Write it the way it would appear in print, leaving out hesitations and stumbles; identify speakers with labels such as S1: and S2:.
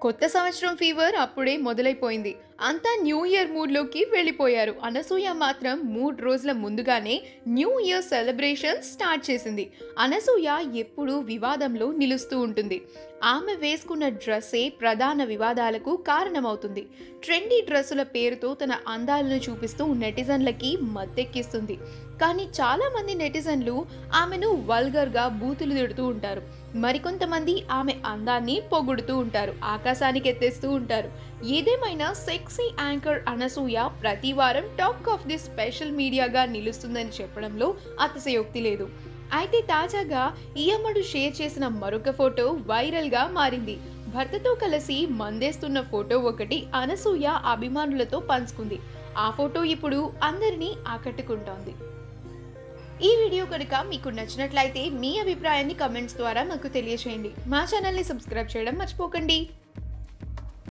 S1: కొత్త సంవత్సరం ఫీవర్ అప్పుడే మొదలైపోయింది. అంతా న్యూ ఇయర్ మూడ్లోకి వెళ్ళిపోయారు. అనసూయ మాత్రం 3 రోజుల ముందుగానే న్యూ ఇయర్ సెలబ్రేషన్ స్టార్ట్ చేసింది. అనసూయ ఎప్పుడూ వివాదంలో నిలుస్తూ ఉంటుంది. ఆమె వేసుకున్న డ్రెస్సే ప్రధాన వివాదాలకు కారణమవుతుంది. ట్రెండీ డ్రెస్సుల పేరుతో తన అందాలను చూపిస్తూ నెటిజన్లకి మత్తెక్కిస్తుంది. కానీ చాలామంది నెటిజన్లు ఆమెను వల్గర్గా బూతులు తిడుతూ ఉంటారు. మరికొంతమంది ఆమె అందాన్ని పొగుడుతూ ఉంటారు, ఆకాశానికి ఎత్తేస్తూ ఉంటారు. ఏదేమైనా సెక్సీ యాంకర్ అనసూయ ప్రతి వారం టాక్ ఆఫ్ ది స్పెషల్ మీడియాగా నిలుస్తుందని చెప్పడంలో అతిశయోక్తి లేదు. అయితే తాజాగా ఈ అమ్మడు షేర్ చేసిన మరొక ఫోటో వైరల్గా మారింది. భర్తతో కలిసి మందేస్తున్న ఫోటో ఒకటి అనసూయ అభిమానులతో పంచుకుంది. ఆ ఫోటో ఇప్పుడు అందరినీ ఆకట్టుకుంటోంది. ఈ వీడియో కనుక మీకు నచ్చినట్లయితే మీ అభిప్రాయాన్ని కమెంట్స్ ద్వారా మాకు తెలియజేయండి. మా ఛానల్ని సబ్స్క్రైబ్ చేయడం మర్చిపోకండి.